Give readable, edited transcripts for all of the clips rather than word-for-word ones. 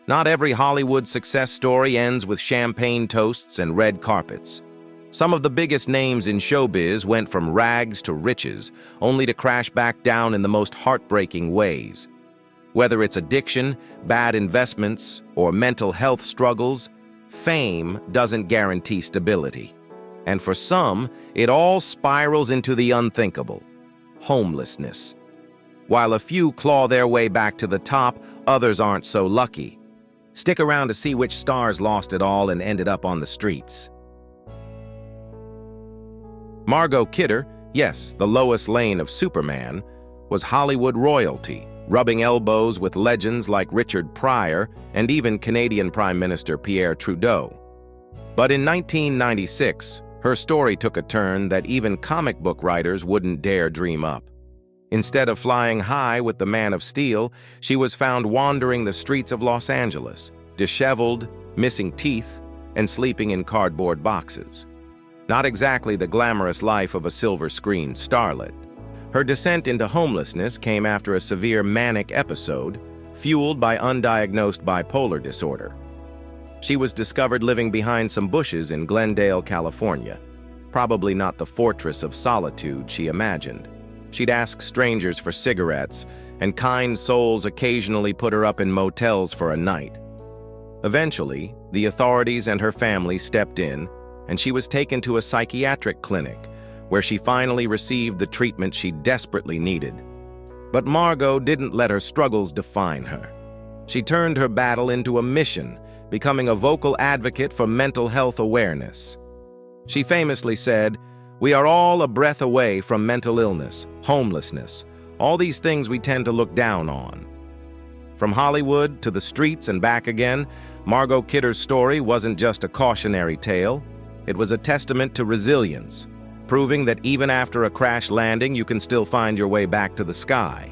Not every Hollywood success story ends with champagne toasts and red carpets. Some of the biggest names in showbiz went from rags to riches, only to crash back down in the most heartbreaking ways. Whether it's addiction, bad investments, or mental health struggles, fame doesn't guarantee stability. And for some, it all spirals into the unthinkable: homelessness. While a few claw their way back to the top, others aren't so lucky. Stick around to see which stars lost it all and ended up on the streets. Margot Kidder, yes, the Lois Lane of Superman, was Hollywood royalty, rubbing elbows with legends like Richard Pryor and even Canadian Prime Minister Pierre Trudeau. But in 1996, her story took a turn that even comic book writers wouldn't dare dream up. Instead of flying high with the Man of Steel, she was found wandering the streets of Los Angeles, disheveled, missing teeth, and sleeping in cardboard boxes. Not exactly the glamorous life of a silver screen starlet. Her descent into homelessness came after a severe manic episode, fueled by undiagnosed bipolar disorder. She was discovered living behind some bushes in Glendale, California. Probably not the fortress of solitude she imagined. She'd ask strangers for cigarettes, and kind souls occasionally put her up in motels for a night. Eventually, the authorities and her family stepped in, and she was taken to a psychiatric clinic, where she finally received the treatment she desperately needed. But Margot didn't let her struggles define her. She turned her battle into a mission, becoming a vocal advocate for mental health awareness. She famously said, "We are all a breath away from mental illness, homelessness, all these things we tend to look down on." From Hollywood to the streets and back again, Margot Kidder's story wasn't just a cautionary tale. It was a testament to resilience, proving that even after a crash landing, you can still find your way back to the sky.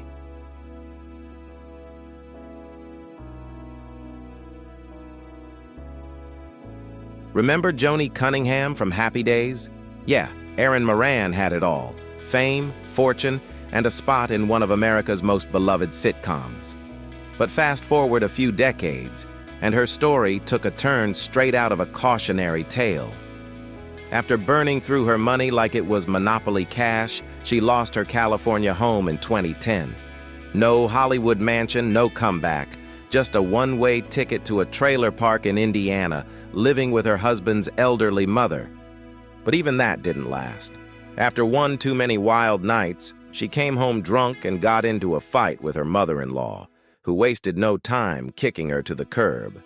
Remember Joni Cunningham from Happy Days? Yeah, Erin Moran had it all: fame, fortune, and a spot in one of America's most beloved sitcoms. But fast forward a few decades, and her story took a turn straight out of a cautionary tale. After burning through her money like it was Monopoly cash, she lost her California home in 2010. No Hollywood mansion, no comeback, just a one-way ticket to a trailer park in Indiana, living with her husband's elderly mother. But even that didn't last. After one too many wild nights, she came home drunk and got into a fight with her mother-in-law, who wasted no time kicking her to the curb.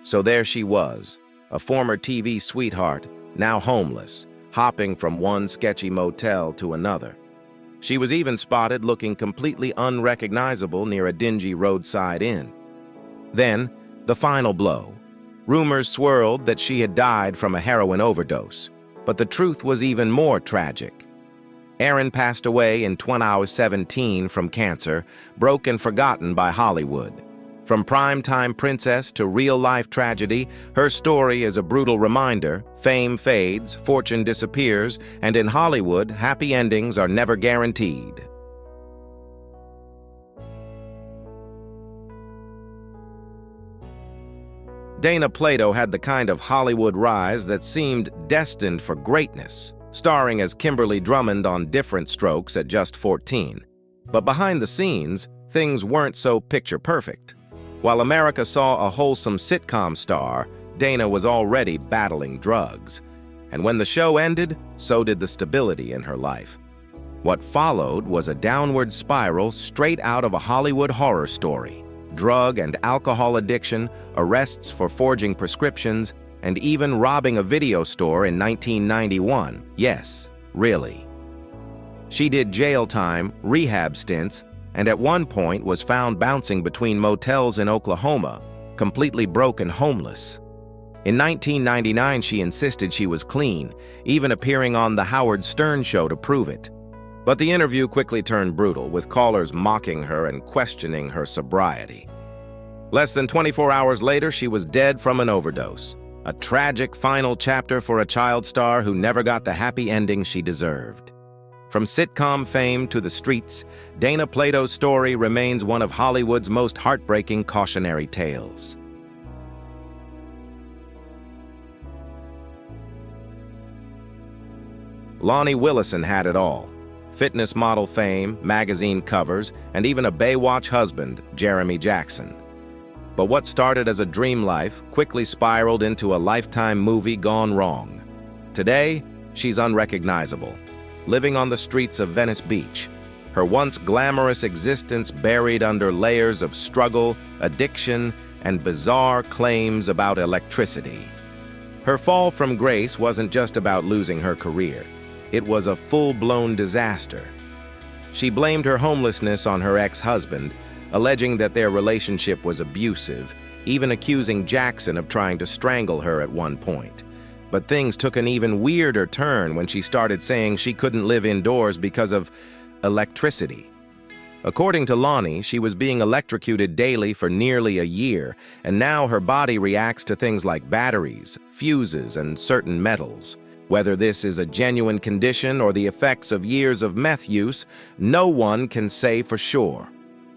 So there she was, a former TV sweetheart, now homeless, hopping from one sketchy motel to another. She was even spotted looking completely unrecognizable near a dingy roadside inn. Then, the final blow. Rumors swirled that she had died from a heroin overdose, but the truth was even more tragic. Erin passed away in 2017 from cancer, broke and forgotten by Hollywood. From primetime princess to real-life tragedy, her story is a brutal reminder: fame fades, fortune disappears, and in Hollywood, happy endings are never guaranteed. Dana Plato had the kind of Hollywood rise that seemed destined for greatness, starring as Kimberly Drummond on Different Strokes at just 14. But behind the scenes, things weren't so picture-perfect. While America saw a wholesome sitcom star, Dana was already battling drugs. And when the show ended, so did the stability in her life. What followed was a downward spiral straight out of a Hollywood horror story: drug and alcohol addiction, arrests for forging prescriptions, and even robbing a video store in 1991. Yes, really. She did jail time, rehab stints, and at one point was found bouncing between motels in Oklahoma, completely broke and homeless. In 1999, she insisted she was clean, even appearing on The Howard Stern Show to prove it. But the interview quickly turned brutal, with callers mocking her and questioning her sobriety. Less than 24 hours later, she was dead from an overdose. A tragic final chapter for a child star who never got the happy ending she deserved. From sitcom fame to the streets, Dana Plato's story remains one of Hollywood's most heartbreaking cautionary tales. Lonnie Willison had it all. Fitness model fame, magazine covers, and even a Baywatch husband, Jeremy Jackson. But what started as a dream life quickly spiraled into a Lifetime movie gone wrong. Today, she's unrecognizable, living on the streets of Venice Beach, her once glamorous existence buried under layers of struggle, addiction, and bizarre claims about electricity. Her fall from grace wasn't just about losing her career. It was a full-blown disaster. She blamed her homelessness on her ex-husband, alleging that their relationship was abusive, even accusing Jackson of trying to strangle her at one point. But things took an even weirder turn when she started saying she couldn't live indoors because of electricity. According to Lonnie, she was being electrocuted daily for nearly a year, and now her body reacts to things like batteries, fuses, and certain metals. Whether this is a genuine condition or the effects of years of meth use, no one can say for sure.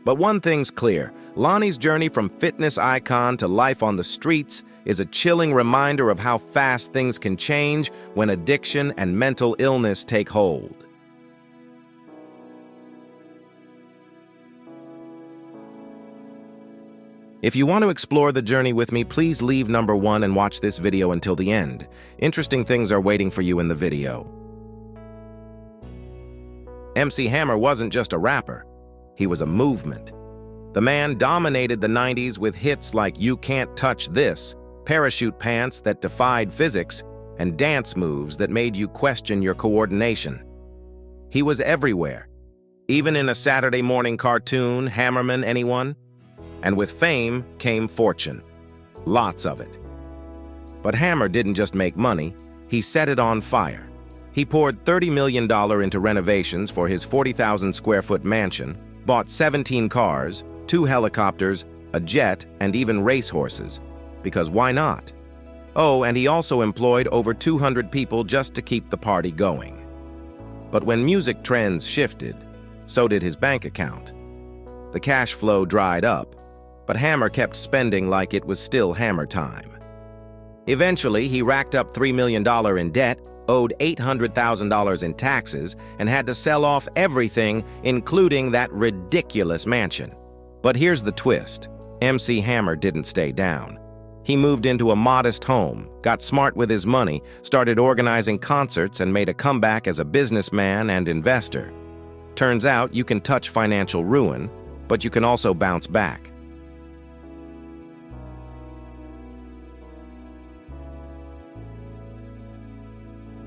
But one thing's clear, Lonnie's journey from fitness icon to life on the streets is a chilling reminder of how fast things can change when addiction and mental illness take hold. If you want to explore the journey with me, please leave number 1 and watch this video until the end. Interesting things are waiting for you in the video. MC Hammer wasn't just a rapper. He was a movement. The man dominated the 90s with hits like You Can't Touch This, parachute pants that defied physics, and dance moves that made you question your coordination. He was everywhere, even in a Saturday morning cartoon, Hammerman, anyone? And with fame came fortune. Lots of it. But Hammer didn't just make money, he set it on fire. He poured $30 million into renovations for his 40,000 square foot mansion, bought 17 cars, 2 helicopters, a jet, and even racehorses. Because why not? Oh, and he also employed over 200 people just to keep the party going. But when music trends shifted, so did his bank account. The cash flow dried up, but Hammer kept spending like it was still Hammer time. Eventually, he racked up $3 million in debt, owed $800,000 in taxes, and had to sell off everything, including that ridiculous mansion. But here's the twist. MC Hammer didn't stay down. He moved into a modest home, got smart with his money, started organizing concerts, and made a comeback as a businessman and investor. Turns out you can touch financial ruin, but you can also bounce back.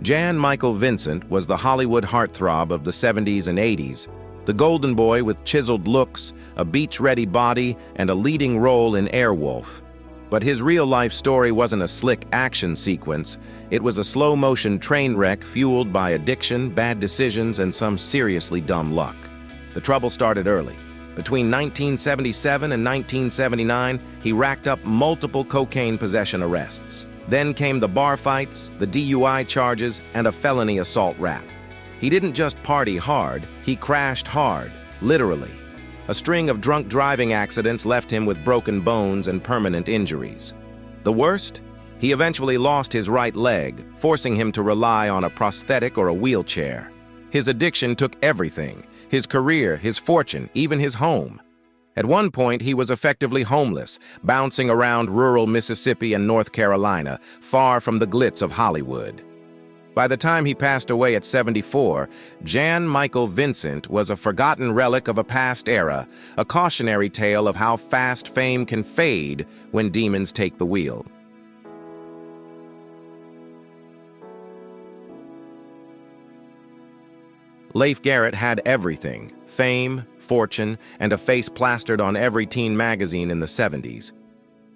Jan Michael Vincent was the Hollywood heartthrob of the 70s and 80s, the golden boy with chiseled looks, a beach-ready body, and a leading role in Airwolf. But his real-life story wasn't a slick action sequence. It was a slow-motion train wreck fueled by addiction, bad decisions, and some seriously dumb luck. The trouble started early. Between 1977 and 1979, he racked up multiple cocaine possession arrests. Then came the bar fights, the DUI charges, and a felony assault rap. He didn't just party hard, he crashed hard, literally. A string of drunk driving accidents left him with broken bones and permanent injuries. The worst? He eventually lost his right leg, forcing him to rely on a prosthetic or a wheelchair. His addiction took everything: his career, his fortune, even his home. At one point, he was effectively homeless, bouncing around rural Mississippi and North Carolina, far from the glitz of Hollywood. By the time he passed away at 74, Jan Michael Vincent was a forgotten relic of a past era, a cautionary tale of how fast fame can fade when demons take the wheel. Leif Garrett had everything: fame, fortune, and a face plastered on every teen magazine in the 70s.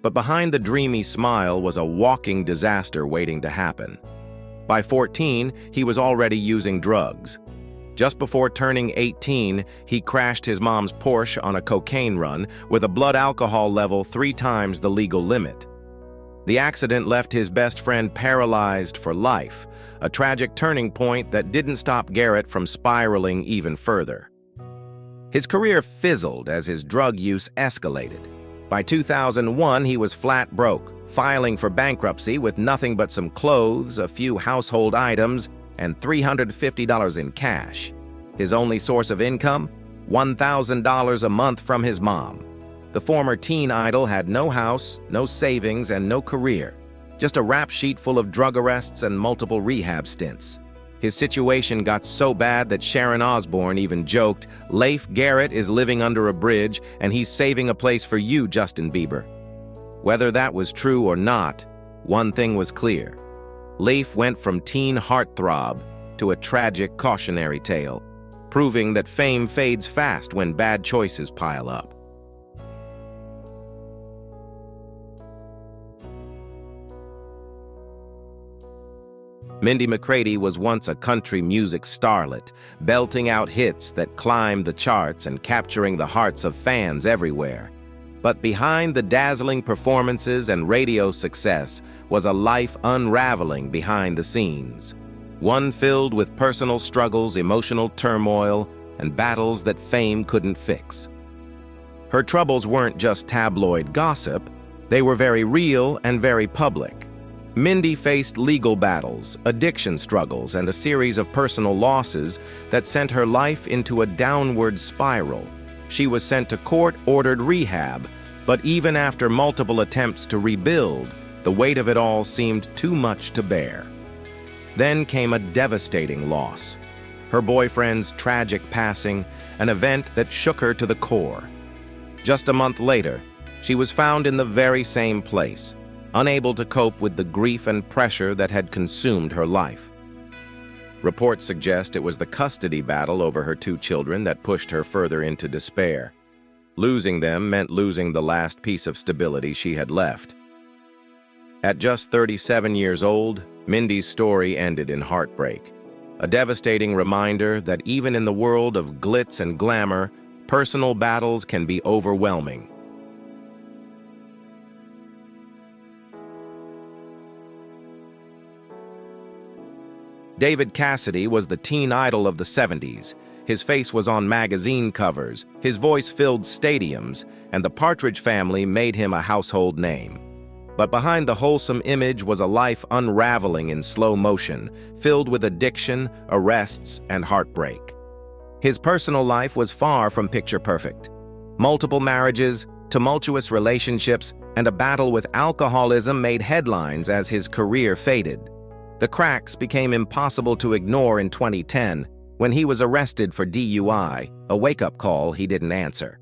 But behind the dreamy smile was a walking disaster waiting to happen. By 14, he was already using drugs. Just before turning 18, he crashed his mom's Porsche on a cocaine run with a blood alcohol level 3 times the legal limit. The accident left his best friend paralyzed for life, a tragic turning point that didn't stop Garrett from spiraling even further. His career fizzled as his drug use escalated. By 2001, he was flat broke, filing for bankruptcy with nothing but some clothes, a few household items, and $350 in cash. His only source of income? $1,000 a month from his mom. The former teen idol had no house, no savings, and no career. Just a rap sheet full of drug arrests and multiple rehab stints. His situation got so bad that Sharon Osbourne even joked, "Leif Garrett is living under a bridge, and he's saving a place for you, Justin Bieber." Whether that was true or not, one thing was clear. Leif went from teen heartthrob to a tragic cautionary tale, proving that fame fades fast when bad choices pile up. Mindy McCready was once a country music starlet, belting out hits that climbed the charts and capturing the hearts of fans everywhere. But behind the dazzling performances and radio success was a life unraveling behind the scenes. One filled with personal struggles, emotional turmoil, and battles that fame couldn't fix. Her troubles weren't just tabloid gossip, they were very real and very public. Mindy faced legal battles, addiction struggles, and a series of personal losses that sent her life into a downward spiral. She was sent to court-ordered rehab, but even after multiple attempts to rebuild, the weight of it all seemed too much to bear. Then came a devastating loss. Her boyfriend's tragic passing, an event that shook her to the core. Just a month later, she was found in the very same place, unable to cope with the grief and pressure that had consumed her life. Reports suggest it was the custody battle over her 2 children that pushed her further into despair. Losing them meant losing the last piece of stability she had left. At just 37 years old, Mindy's story ended in heartbreak, a devastating reminder that even in the world of glitz and glamour, personal battles can be overwhelming. David Cassidy was the teen idol of the 70s. His face was on magazine covers, his voice filled stadiums, and the Partridge Family made him a household name. But behind the wholesome image was a life unraveling in slow motion, filled with addiction, arrests, and heartbreak. His personal life was far from picture perfect. Multiple marriages, tumultuous relationships, and a battle with alcoholism made headlines as his career faded. The cracks became impossible to ignore in 2010 when he was arrested for DUI, a wake-up call he didn't answer.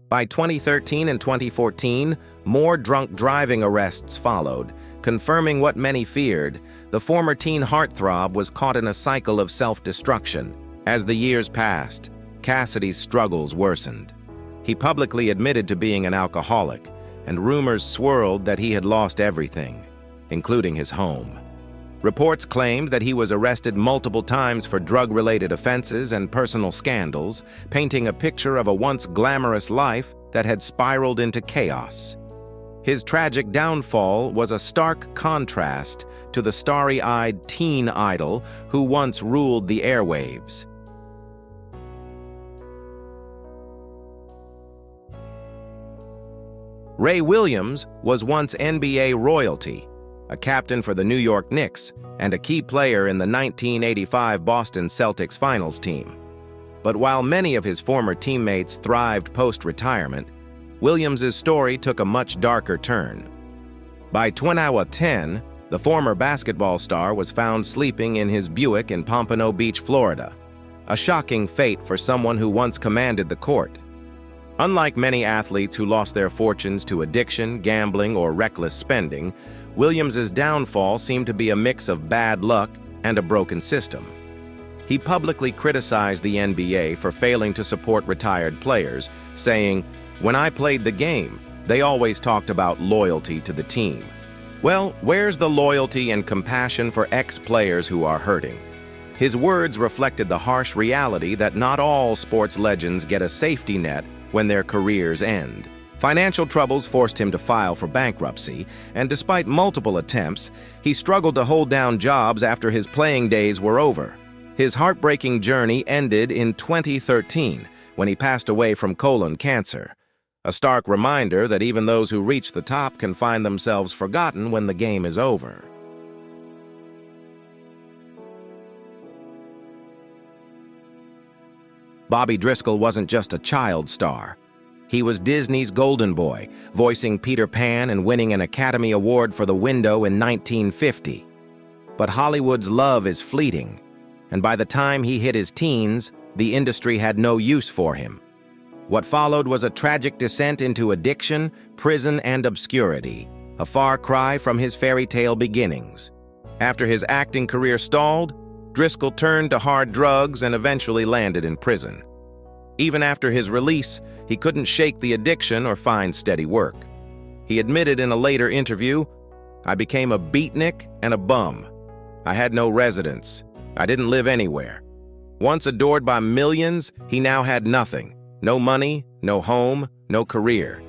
By 2013 and 2014, more drunk driving arrests followed, confirming what many feared. The former teen heartthrob was caught in a cycle of self-destruction. As the years passed, Cassidy's struggles worsened. He publicly admitted to being an alcoholic, and rumors swirled that he had lost everything, including his home. Reports claimed that he was arrested multiple times for drug-related offenses and personal scandals, painting a picture of a once glamorous life that had spiraled into chaos. His tragic downfall was a stark contrast to the starry-eyed teen idol who once ruled the airwaves. Ray Williams was once NBA royalty, a captain for the New York Knicks, and a key player in the 1985 Boston Celtics finals team. But while many of his former teammates thrived post-retirement, Williams's story took a much darker turn. By 2010, the former basketball star was found sleeping in his Buick in Pompano Beach, Florida, a shocking fate for someone who once commanded the court. Unlike many athletes who lost their fortunes to addiction, gambling, or reckless spending, Williams's downfall seemed to be a mix of bad luck and a broken system. He publicly criticized the NBA for failing to support retired players, saying, "When I played the game, they always talked about loyalty to the team. Well, where's the loyalty and compassion for ex-players who are hurting?" His words reflected the harsh reality that not all sports legends get a safety net when their careers end. Financial troubles forced him to file for bankruptcy, and despite multiple attempts, he struggled to hold down jobs after his playing days were over. His heartbreaking journey ended in 2013, when he passed away from colon cancer, a stark reminder that even those who reach the top can find themselves forgotten when the game is over. Bobby Driscoll wasn't just a child star. He was Disney's golden boy, voicing Peter Pan and winning an Academy Award for The Window in 1950. But Hollywood's love is fleeting, and by the time he hit his teens, the industry had no use for him. What followed was a tragic descent into addiction, prison, and obscurity, a far cry from his fairy tale beginnings. After his acting career stalled, Driscoll turned to hard drugs and eventually landed in prison. Even after his release, he couldn't shake the addiction or find steady work. He admitted in a later interview, "I became a beatnik and a bum. I had no residence. I didn't live anywhere. Once adored by millions, he now had nothing. No money, no home, no career."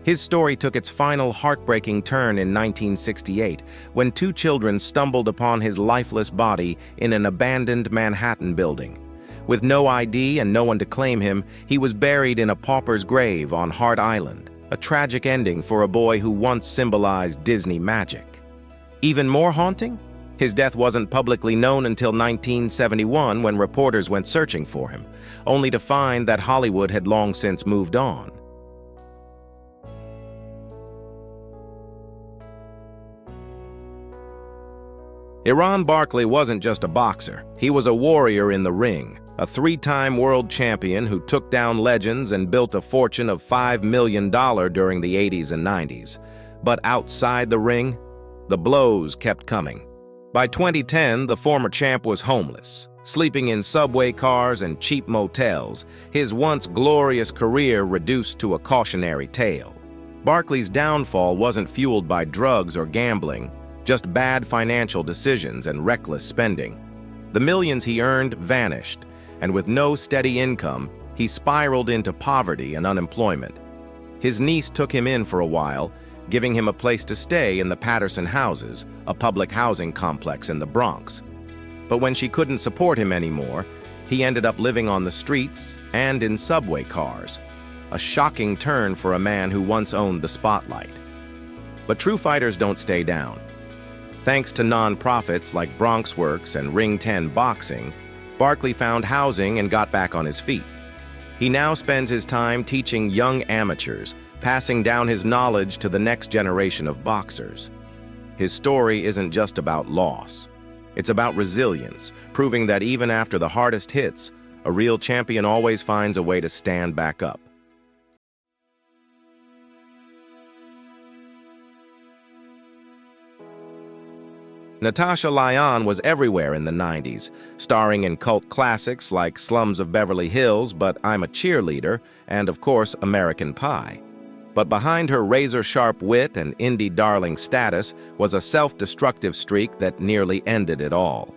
His story took its final heartbreaking turn in 1968 when two children stumbled upon his lifeless body in an abandoned Manhattan building. With no ID and no one to claim him, he was buried in a pauper's grave on Hart Island, a tragic ending for a boy who once symbolized Disney magic. Even more haunting? His death wasn't publicly known until 1971 when reporters went searching for him, only to find that Hollywood had long since moved on. Barkley wasn't just a boxer. He was a warrior in the ring, a three-time world champion who took down legends and built a fortune of $5 million during the 80s and 90s. But outside the ring, the blows kept coming. By 2010, the former champ was homeless, sleeping in subway cars and cheap motels, his once glorious career reduced to a cautionary tale. Barkley's downfall wasn't fueled by drugs or gambling, just bad financial decisions and reckless spending. The millions he earned vanished, and with no steady income, he spiraled into poverty and unemployment. His niece took him in for a while, giving him a place to stay in the Peterson houses, a public housing complex in the Bronx. But when she couldn't support him anymore, he ended up living on the streets and in subway cars, a shocking turn for a man who once owned the spotlight. But true fighters don't stay down. Thanks to non-profits like Bronxworks and Ring 10 Boxing, Barkley found housing and got back on his feet. He now spends his time teaching young amateurs, passing down his knowledge to the next generation of boxers. His story isn't just about loss. It's about resilience, proving that even after the hardest hits, a real champion always finds a way to stand back up. Natasha Lyonne was everywhere in the 90s, starring in cult classics like Slums of Beverly Hills, But I'm a Cheerleader, and of course, American Pie. But behind her razor-sharp wit and indie darling status was a self-destructive streak that nearly ended it all.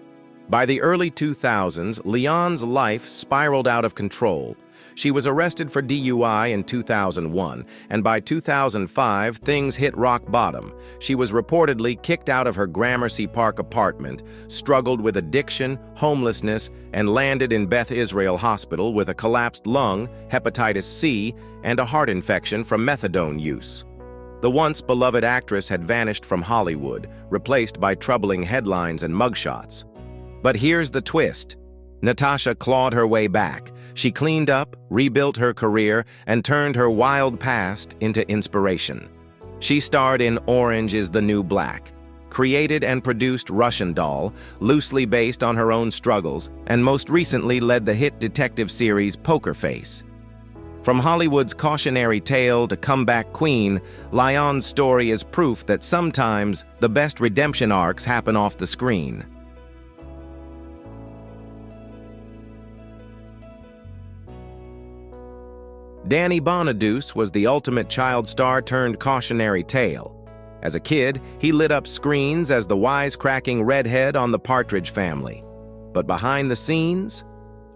By the early 2000s, Lyonne's life spiraled out of control. She was arrested for DUI in 2001, and by 2005, things hit rock bottom. She was reportedly kicked out of her Gramercy Park apartment, struggled with addiction, homelessness, and landed in Beth Israel Hospital with a collapsed lung, hepatitis C, and a heart infection from methadone use. The once beloved actress had vanished from Hollywood, replaced by troubling headlines and mugshots. But here's the twist. Natasha clawed her way back. She cleaned up, rebuilt her career, and turned her wild past into inspiration. She starred in Orange is the New Black, created and produced Russian Doll, loosely based on her own struggles, and most recently led the hit detective series Poker Face. From Hollywood's cautionary tale to comeback queen, Lyonne's story is proof that sometimes the best redemption arcs happen off the screen. Danny Bonaduce was the ultimate child star turned cautionary tale. As a kid, he lit up screens as the wisecracking redhead on The Partridge Family. But behind the scenes,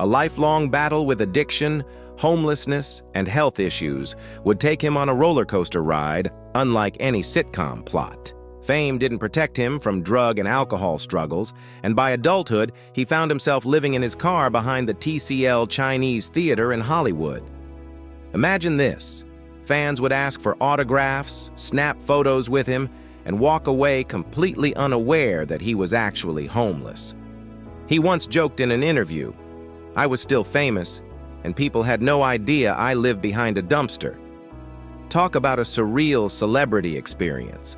a lifelong battle with addiction, homelessness, and health issues would take him on a roller coaster ride, unlike any sitcom plot. Fame didn't protect him from drug and alcohol struggles, and by adulthood, he found himself living in his car behind the TCL Chinese Theater in Hollywood. Imagine this. Fans would ask for autographs, snap photos with him, and walk away completely unaware that he was actually homeless. He once joked in an interview, "I was still famous, and people had no idea I lived behind a dumpster. Talk about a surreal celebrity experience.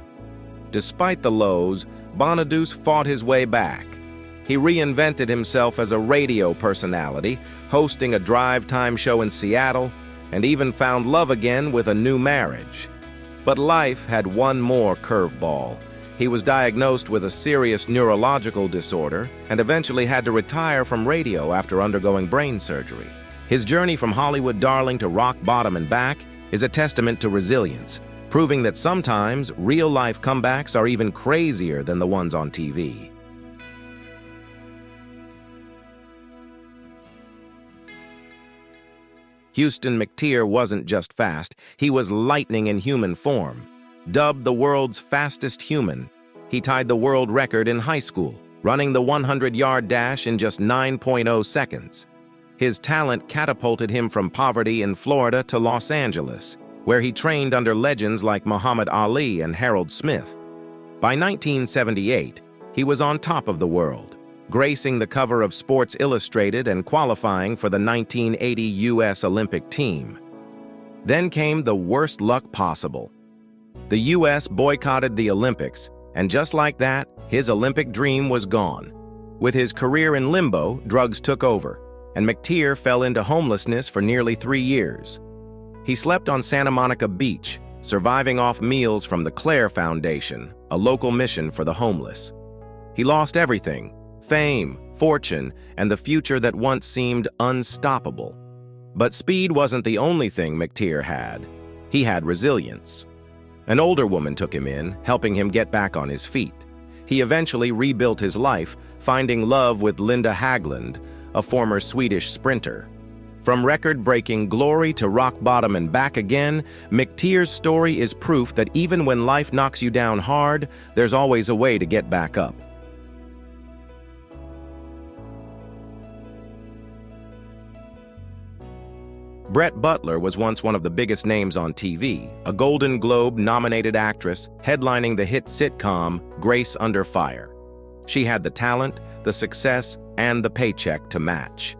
Despite the lows, Bonaduce fought his way back. He reinvented himself as a radio personality, hosting a drive time show in Seattle, and even found love again with a new marriage. But life had one more curveball. He was diagnosed with a serious neurological disorder and eventually had to retire from radio after undergoing brain surgery. His journey from Hollywood darling to rock bottom and back is a testament to resilience, proving that sometimes real-life comebacks are even crazier than the ones on TV. Houston McTear wasn't just fast, he was lightning in human form. Dubbed the world's fastest human, he tied the world record in high school, running the 100-yard dash in just 9.0 seconds. His talent catapulted him from poverty in Florida to Los Angeles, where he trained under legends like Muhammad Ali and Harold Smith. By 1978, he was on top of the world, gracing the cover of Sports Illustrated and qualifying for the 1980 U.S. Olympic team. Then came the worst luck possible. The U.S. boycotted the Olympics, and just like that, his Olympic dream was gone. With his career in limbo, drugs took over, and McTear fell into homelessness for nearly 3 years. He slept on Santa Monica Beach, surviving off meals from the Claire Foundation, a local mission for the homeless. He lost everything: fame, fortune, and the future that once seemed unstoppable. But speed wasn't the only thing McTear had. He had resilience. An older woman took him in, helping him get back on his feet. He eventually rebuilt his life, finding love with Linda Haglund, a former Swedish sprinter. From record-breaking glory to rock bottom and back again, McTear's story is proof that even when life knocks you down hard, there's always a way to get back up. Brett Butler was once one of the biggest names on TV, a Golden Globe-nominated actress headlining the hit sitcom Grace Under Fire. She had the talent, the success, and the paycheck to match.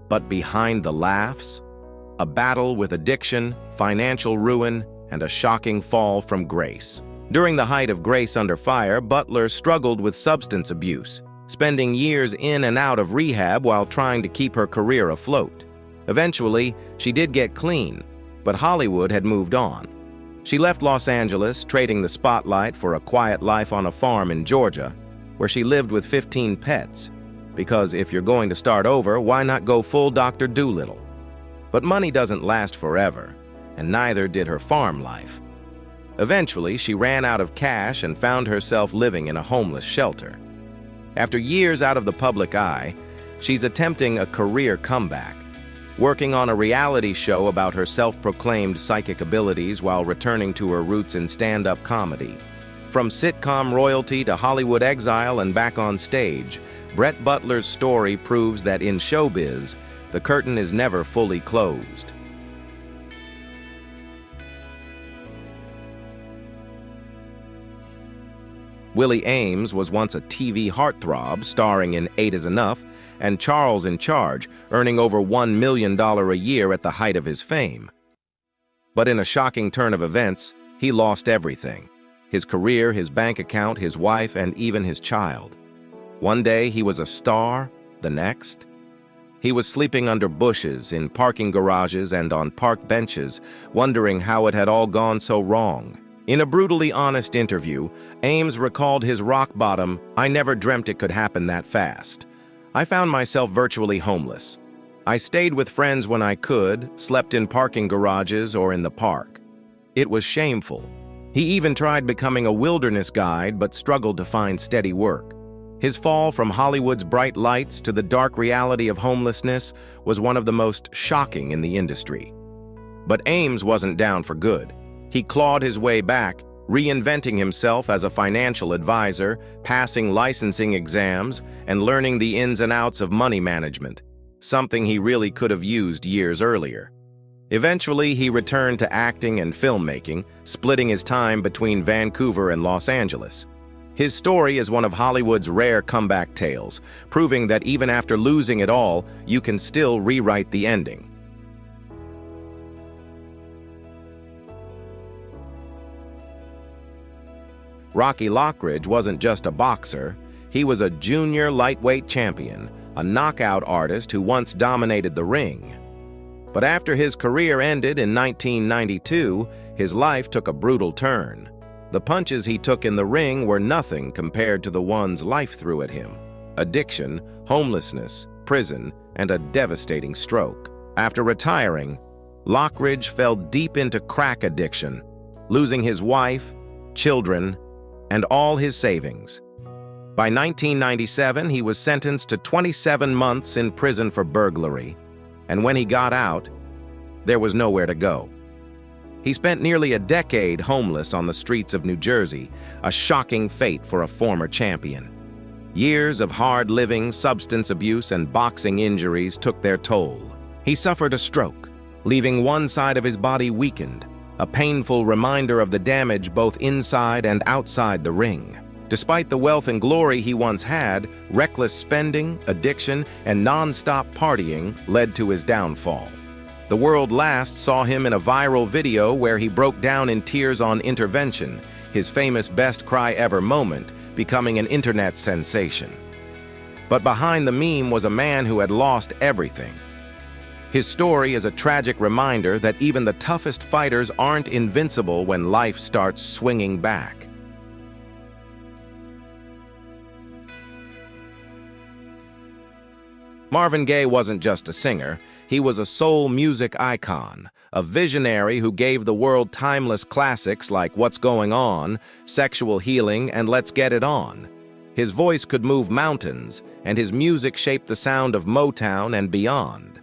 But behind the laughs, a battle with addiction, financial ruin, and a shocking fall from grace. During the height of Grace Under Fire, Butler struggled with substance abuse, spending years in and out of rehab while trying to keep her career afloat. Eventually, she did get clean, but Hollywood had moved on. She left Los Angeles, trading the spotlight for a quiet life on a farm in Georgia, where she lived with 15 pets. Because if you're going to start over, why not go full Dr. Dolittle? But money doesn't last forever, and neither did her farm life. Eventually, she ran out of cash and found herself living in a homeless shelter. After years out of the public eye, she's attempting a career comeback, working on a reality show about her self-proclaimed psychic abilities while returning to her roots in stand-up comedy. From sitcom royalty to Hollywood exile and back on stage, Brett Butler's story proves that in showbiz, the curtain is never fully closed. Willie Ames was once a TV heartthrob starring in 8 is Enough, and Charles in Charge, earning over $1 million a year at the height of his fame. But in a shocking turn of events, he lost everything: his career, his bank account, his wife, and even his child. One day he was a star, the next he was sleeping under bushes, in parking garages, and on park benches, wondering how it had all gone so wrong. In a brutally honest interview, Ames recalled his rock bottom: "I never dreamt it could happen that fast. I found myself virtually homeless. I stayed with friends when I could, slept in parking garages or in the park. It was shameful." He even tried becoming a wilderness guide but struggled to find steady work. His fall from Hollywood's bright lights to the dark reality of homelessness was one of the most shocking in the industry. But Ames wasn't down for good. He clawed his way back, reinventing himself as a financial advisor, passing licensing exams, and learning the ins and outs of money management, something he really could have used years earlier. Eventually, he returned to acting and filmmaking, splitting his time between Vancouver and Los Angeles. His story is one of Hollywood's rare comeback tales, proving that even after losing it all, you can still rewrite the ending. Rocky Lockridge wasn't just a boxer, he was a junior lightweight champion, a knockout artist who once dominated the ring. But after his career ended in 1992, his life took a brutal turn. The punches he took in the ring were nothing compared to the ones life threw at him. Addiction, homelessness, prison, and a devastating stroke. After retiring, Lockridge fell deep into crack addiction, losing his wife, children, and all his savings. By 1997, he was sentenced to 27 months in prison for burglary, and when he got out, there was nowhere to go. He spent nearly a decade homeless on the streets of New Jersey, a shocking fate for a former champion. Years of hard living, substance abuse, and boxing injuries took their toll. He suffered a stroke, leaving one side of his body weakened, a painful reminder of the damage both inside and outside the ring. Despite the wealth and glory he once had, reckless spending, addiction, and non-stop partying led to his downfall. The world last saw him in a viral video where he broke down in tears on Intervention, his famous best cry ever moment, becoming an internet sensation. But behind the meme was a man who had lost everything. His story is a tragic reminder that even the toughest fighters aren't invincible when life starts swinging back. Marvin Gaye wasn't just a singer, he was a soul music icon, a visionary who gave the world timeless classics like What's Going On, Sexual Healing, and Let's Get It On. His voice could move mountains, and his music shaped the sound of Motown and beyond.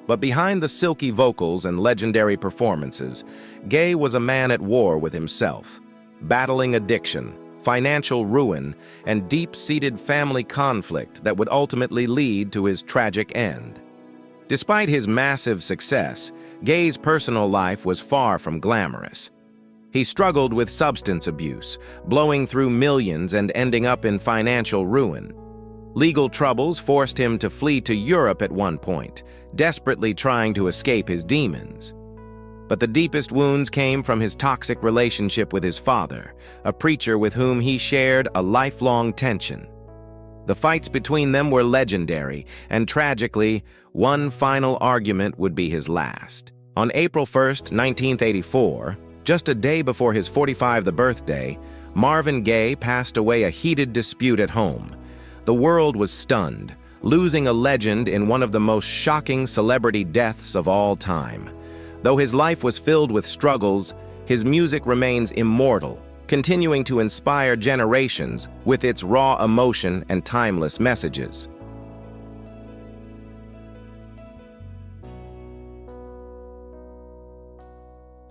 But behind the silky vocals and legendary performances, Gaye was a man at war with himself, battling addiction, financial ruin, and deep-seated family conflict that would ultimately lead to his tragic end. Despite his massive success, Gaye's personal life was far from glamorous. He struggled with substance abuse, blowing through millions and ending up in financial ruin. Legal troubles forced him to flee to Europe at one point, desperately trying to escape his demons. But the deepest wounds came from his toxic relationship with his father, a preacher with whom he shared a lifelong tension. The fights between them were legendary, and tragically, one final argument would be his last. On April 1st, 1984, just a day before his 45th birthday, Marvin Gaye passed away a heated dispute at home. The world was stunned, losing a legend in one of the most shocking celebrity deaths of all time. Though his life was filled with struggles, his music remains immortal, continuing to inspire generations with its raw emotion and timeless messages.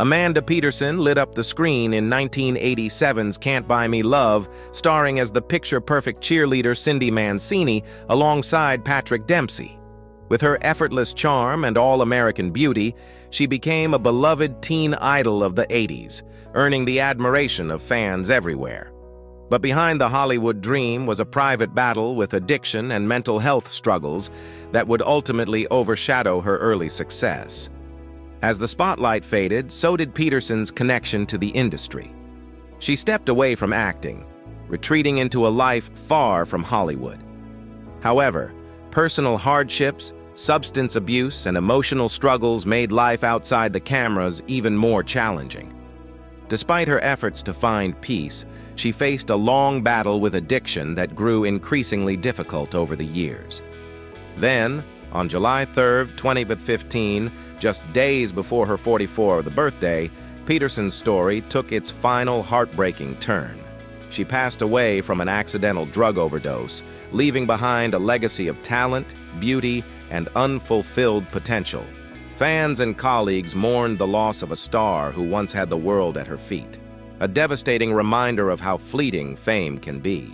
Amanda Peterson lit up the screen in 1987's Can't Buy Me Love, starring as the picture-perfect cheerleader Cindy Mancini alongside Patrick Dempsey. With her effortless charm and all-American beauty, she became a beloved teen idol of the 80s, earning the admiration of fans everywhere. But behind the Hollywood dream was a private battle with addiction and mental health struggles that would ultimately overshadow her early success. As the spotlight faded, so did Peterson's connection to the industry. She stepped away from acting, retreating into a life far from Hollywood. However, personal hardships, substance abuse, and emotional struggles made life outside the cameras even more challenging. Despite her efforts to find peace, she faced a long battle with addiction that grew increasingly difficult over the years. Then, on July 3, 2015, just days before her 44th birthday, Peterson's story took its final heartbreaking turn. She passed away from an accidental drug overdose, leaving behind a legacy of talent, beauty, and unfulfilled potential. Fans and colleagues mourned the loss of a star who once had the world at her feet, a devastating reminder of how fleeting fame can be.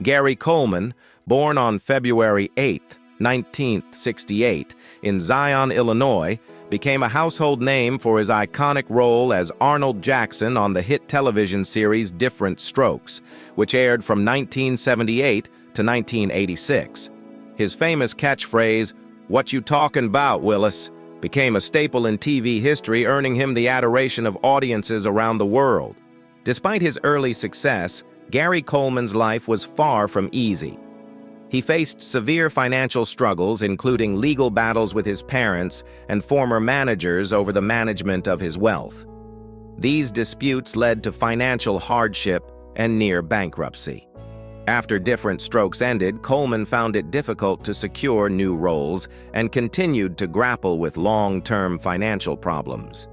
Gary Coleman, born on February 8, 1968, in Zion, Illinois, became a household name for his iconic role as Arnold Jackson on the hit television series Different Strokes, which aired from 1978 to 1986. His famous catchphrase, "What you talkin' 'bout, Willis?" became a staple in TV history, earning him the adoration of audiences around the world. Despite his early success, Gary Coleman's life was far from easy. He faced severe financial struggles, including legal battles with his parents and former managers over the management of his wealth. These disputes led to financial hardship and near bankruptcy. After Different Strokes ended, Coleman found it difficult to secure new roles and continued to grapple with long-term financial problems.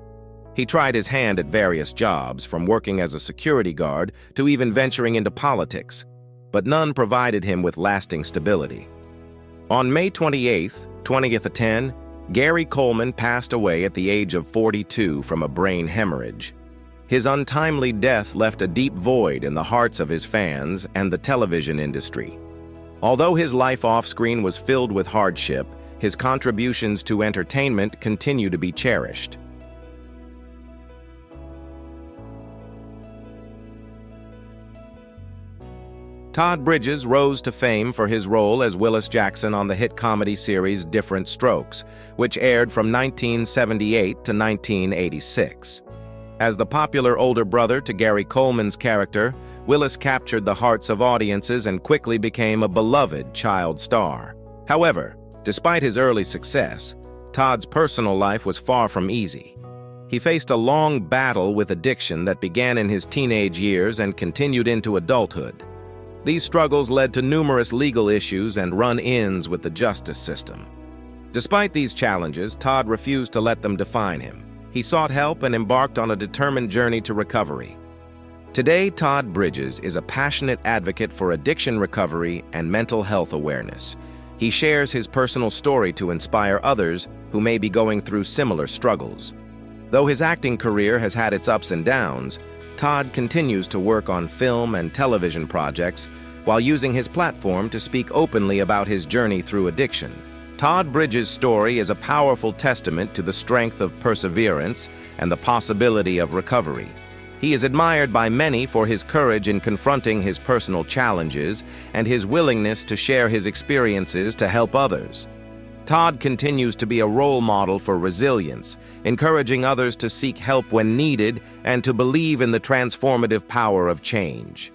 He tried his hand at various jobs, from working as a security guard to even venturing into politics, but none provided him with lasting stability. On May 28, 2010, Gary Coleman passed away at the age of 42 from a brain hemorrhage. His untimely death left a deep void in the hearts of his fans and the television industry. Although his life off-screen was filled with hardship, his contributions to entertainment continue to be cherished. Todd Bridges rose to fame for his role as Willis Jackson on the hit comedy series Different Strokes, which aired from 1978 to 1986. As the popular older brother to Gary Coleman's character, Willis captured the hearts of audiences and quickly became a beloved child star. However, despite his early success, Todd's personal life was far from easy. He faced a long battle with addiction that began in his teenage years and continued into adulthood. These struggles led to numerous legal issues and run-ins with the justice system. Despite these challenges, Todd refused to let them define him. He sought help and embarked on a determined journey to recovery. Today, Todd Bridges is a passionate advocate for addiction recovery and mental health awareness. He shares his personal story to inspire others who may be going through similar struggles. Though his acting career has had its ups and downs, Todd continues to work on film and television projects while using his platform to speak openly about his journey through addiction. Todd Bridges' story is a powerful testament to the strength of perseverance and the possibility of recovery. He is admired by many for his courage in confronting his personal challenges and his willingness to share his experiences to help others. Todd continues to be a role model for resilience, encouraging others to seek help when needed and to believe in the transformative power of change.